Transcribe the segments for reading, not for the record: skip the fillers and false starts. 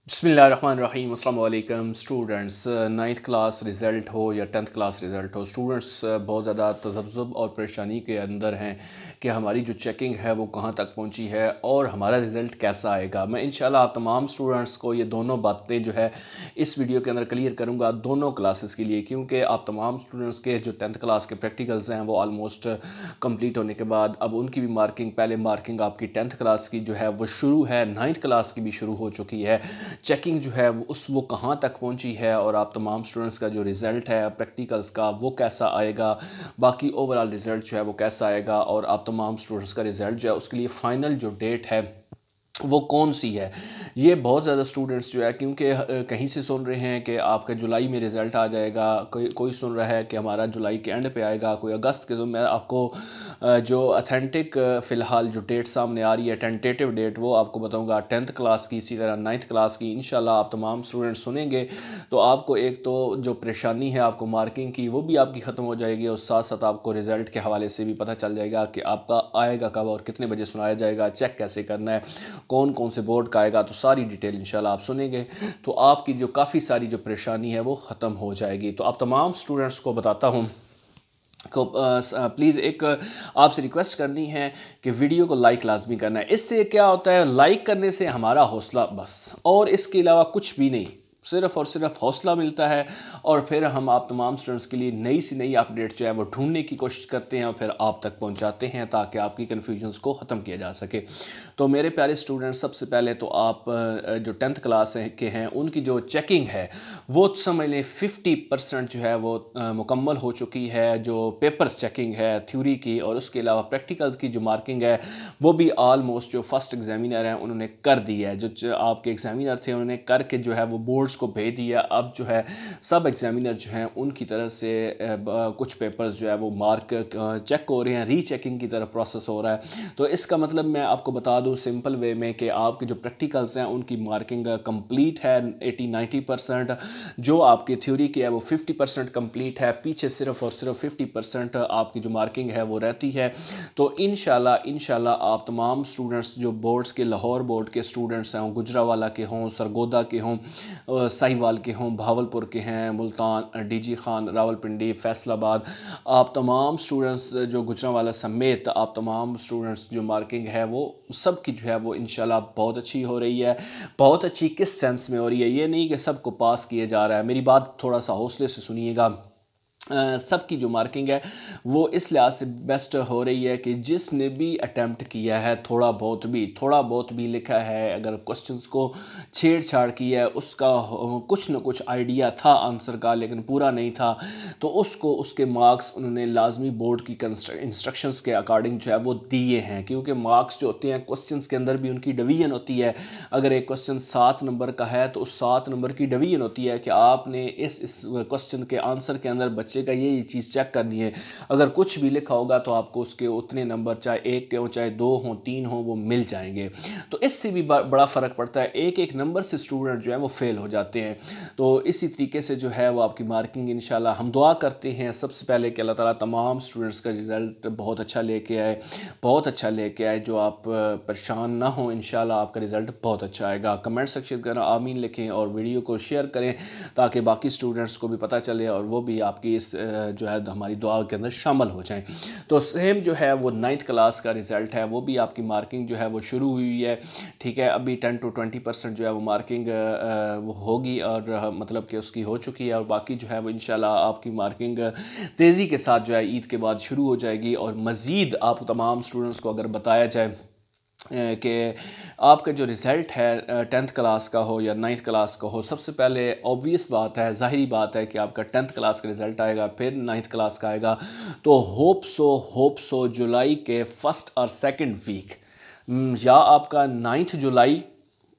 बिस्मिल्लाहिर्रहमानिर्रहीम अस्सलाम वालेकुम स्टूडेंट्स। नाइन्थ क्लास रिज़ल्ट हो या टेंथ क्लास रिज़ल्ट हो, स्टूडेंट्स बहुत ज़्यादा तज़ब्ज़ुब और परेशानी के अंदर हैं कि हमारी जो चेकिंग है वो कहाँ तक पहुँची है और हमारा रिज़ल्ट कैसा आएगा। मैं इंशाल्लाह आप तमाम स्टूडेंट्स को ये दोनों बातें जो है इस वीडियो के अंदर क्लियर करूँगा दोनों क्लासेस के लिए, क्योंकि आप तमाम स्टूडेंट्स के जो टेंथ क्लास के प्रैक्टिकल्स हैं वो ऑलमोस्ट कंप्लीट होने के बाद अब उनकी भी मार्किंग, पहले मार्किंग आपकी टेंथ क्लास की जो है वो शुरू है, नाइन्थ क्लास की भी शुरू हो चुकी है। चेकिंग जो है वो कहाँ तक पहुँची है और आप तमाम स्टूडेंट्स का जो रिज़ल्ट है प्रैक्टिकल्स का वो कैसा आएगा, बाकी ओवरऑल रिज़ल्ट जो है वो कैसा आएगा और आप तमाम स्टूडेंट्स का रिज़ल्ट जो है उसके लिए फ़ाइनल जो डेट है वो कौन सी है। ये बहुत ज़्यादा स्टूडेंट्स जो है, क्योंकि कहीं से सुन रहे हैं कि आपका जुलाई में रिज़ल्ट आ जाएगा, कोई कोई सुन रहा है कि हमारा जुलाई के एंड पे आएगा, कोई अगस्त के। तो मैं आपको जो अथेंटिक फ़िलहाल जो डेट सामने आ रही है, टेंटेटिव डेट, वो आपको बताऊंगा टेंथ क्लास की, इसी तरह नाइन्थ क्लास की। इंशाल्लाह आप तमाम स्टूडेंट्स सुनेंगे तो आपको एक तो जो परेशानी है आपको मार्किंग की वो भी आपकी ख़त्म हो जाएगी और साथ साथ आपको रिज़ल्ट के हवाले से भी पता चल जाएगा कि आपका आएगा कब और कितने बजे सुनाया जाएगा, चेक कैसे करना है, कौन कौन से बोर्ड का आएगा। तो सारी डिटेल इंशाल्लाह आप सुनेंगे तो आपकी जो काफ़ी सारी जो परेशानी है वो ख़त्म हो जाएगी। तो आप तमाम स्टूडेंट्स को बताता हूँ को प्लीज़ एक आपसे रिक्वेस्ट करनी है कि वीडियो को लाइक लाजमी करना है। इससे क्या होता है, लाइक करने से हमारा हौसला बस, और इसके अलावा कुछ भी नहीं, सिर्फ़ और सिर्फ हौसला मिलता है और फिर हम आप तमाम स्टूडेंट्स के लिए नई से नई अपडेट जो है वो ढूंढने की कोशिश करते हैं और फिर आप तक पहुंचाते हैं ताकि आपकी कन्फ्यूजन्स को ख़त्म किया जा सके। तो मेरे प्यारे स्टूडेंट्स, सबसे पहले तो आप जो टेंथ क्लास के हैं उनकी जो चेकिंग है वो समझ लें 50% जो है वो मुकम्मल हो चुकी है। जो पेपर्स चेकिंग है थ्योरी की और उसके अलावा प्रैक्टिकल्स की जो मार्किंग है वो भी ऑलमोस्ट जो फर्स्ट एग्जामिनर हैं उन्होंने कर दी है। जो आपके एग्जामिनर थे उन्होंने करके जो है वो बोर्ड्स को भेज दिया। अब जो है सब एग्जामिनर जो हैं उनकी तरफ से कुछ पेपर्स जो है वो मार्क चेक हो रहे हैं, रीचेकिंग की तरफ प्रोसेस हो रहा है। तो इसका मतलब मैं आपको बता दूं सिंपल वे में कि आपके जो प्रैक्टिकल्स हैं उनकी मार्किंग कंप्लीट है 80-90%। जो आपकी थ्योरी की है वो 50% कंप्लीट है, पीछे सिर्फ और सिर्फ 50% आपकी जो मार्किंग है वो रहती है। तो इंशाल्लाह आप तमाम स्टूडेंट्स जो बोर्ड्स के, लाहौर बोर्ड के स्टूडेंट्स हैं, गुजरावाला के हों, सरगोदा के हों, साहिवाल के हों, भावलपुर के हैं, मुल्तान, डीजी खान, रावलपिंडी, फैसलाबाद, आप तमाम स्टूडेंट्स जो गुजरावाला समेत आप तमाम स्टूडेंट्स जो मार्किंग है वो सब की जो है वो इंशाल्लाह बहुत अच्छी हो रही है। बहुत अच्छी किस सेंस में हो रही है, ये नहीं कि सबको पास किया जा रहा है, मेरी बात थोड़ा सा हौसले से सुनिएगा। सबकी जो मार्किंग है वो इस लिहाज से बेस्ट हो रही है कि जिसने भी अटैम्प्ट किया है, थोड़ा बहुत भी लिखा है, अगर क्वेश्चंस को छेड़छाड़ की है, उसका कुछ न कुछ आइडिया था आंसर का लेकिन पूरा नहीं था, तो उसको उसके मार्क्स उन्होंने लाजमी बोर्ड की इंस्ट्रक्शंस के अकॉर्डिंग जो है वो दिए हैं। क्योंकि मार्क्स जो होते हैं क्वेश्चंस के अंदर भी उनकी डिवीजन होती है। अगर एक क्वेश्चन 7 नंबर का है तो उस 7 नंबर की डिवीजन होती है कि आपने इस क्वेश्चन के आंसर के अंदर बच्चे का ये चीज़ चेक करनी है। अगर कुछ भी लिखा होगा तो आपको उसके उतने नंबर, चाहे एक के हो चाहे दो हों तीन हों, वो मिल जाएंगे। तो इससे भी बड़ा फ़र्क पड़ता है, एक एक नंबर से स्टूडेंट जो है वो फेल हो जाते हैं। तो इसी तरीके से जो है वो आपकी मार्किंग इंशाल्लाह हम दुआ करते हैं सबसे पहले कि अल्लाह ताला तमाम स्टूडेंट्स का रिज़ल्ट बहुत अच्छा लेके आए, बहुत अच्छा लेके आए, जो आप परेशान ना हो। इंशाल्लाह आपका रिज़ल्ट बहुत अच्छा आएगा। कमेंट सेक्शन करना आमीन लिखें और वीडियो को शेयर करें ताकि बाकी स्टूडेंट्स को भी पता चले और वो भी आपकी इस जो है हमारी दुआ के अंदर शामिल हो जाएं। तो सेम जो है वो नाइन्थ क्लास का रिज़ल्ट है, वो भी आपकी मार्किंग जो है वो शुरू हुई है। ठीक है, अभी 10 to 20% जो है वो मार्किंग वो होगी और मतलब कि उसकी हो चुकी है और बाकी जो है वो इंशाल्लाह आपकी मार्किंग तेज़ी के साथ जो है ईद के बाद शुरू हो जाएगी। और मज़ीद आप तमाम स्टूडेंट्स को अगर बताया जाए कि आपका जो रिज़ल्ट है टेंथ क्लास का हो या नाइन्थ क्लास का हो, सबसे पहले ऑब्वियस बात है, ज़ाहिरी बात है कि आपका टेंथ क्लास का रिज़ल्ट आएगा, फिर नाइन्थ क्लास का आएगा। तो होप सो जुलाई के फर्स्ट और सेकंड वीक, या आपका 9 जुलाई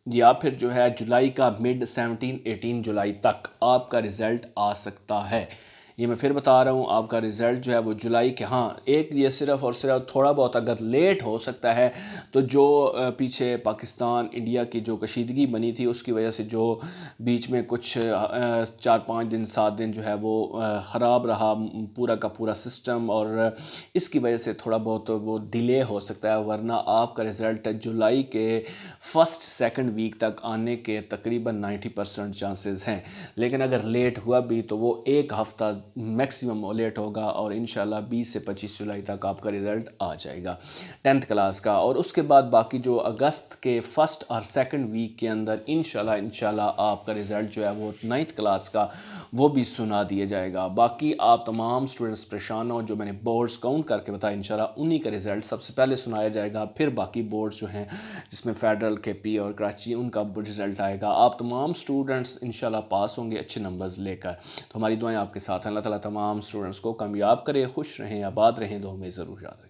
या फिर जो है जुलाई का मिड 17-18 जुलाई तक आपका रिज़ल्ट आ सकता है। ये मैं फिर बता रहा हूँ, आपका रिज़ल्ट जो है वो जुलाई के, हाँ एक ये सिर्फ़ और सिर्फ थोड़ा बहुत अगर लेट हो सकता है तो जो पीछे पाकिस्तान इंडिया की जो कशीदगी बनी थी उसकी वजह से जो बीच में कुछ 4-5 दिन 7 दिन जो है वो ख़राब रहा पूरा का पूरा सिस्टम, और इसकी वजह से थोड़ा बहुत वो डिले हो सकता है, वरना आपका रिज़ल्ट जुलाई के फर्स्ट सेकंड वीक तक आने के तकरीबन 90% चांसेस हैं। लेकिन अगर लेट हुआ भी तो वो एक हफ़्ता मैक्सिमम लेट होगा और इंशाल्लाह 20 से 25 जुलाई तक आपका रिज़ल्ट आ जाएगा 10th क्लास का। और उसके बाद बाकी जो अगस्त के फर्स्ट और सेकंड वीक के अंदर इंशाल्लाह आपका रिज़ल्ट जो है वो 9th क्लास का वो भी सुना दिया जाएगा। बाकी आप तमाम स्टूडेंट्स परेशान हो, जो मैंने बोर्ड्स काउंट करके बताया इंशाल्लाह उन्हीं का रिज़ल्ट सबसे पहले सुनाया जाएगा, फिर बाकी बोर्ड्स जो हैं जिसमें फेडरल, केपी और कराची, उनका रिज़ल्ट आएगा। आप तमाम स्टूडेंट्स इंशाल्लाह पास होंगे अच्छे नंबर्स लेकर। तो हमारी दुआएं आपके साथ हैं। अल्लाह ताला तमाम स्टूडेंट्स को कामयाब करे, खुश रहें, आबाद रहें, दुआ में ज़रूर याद रखें।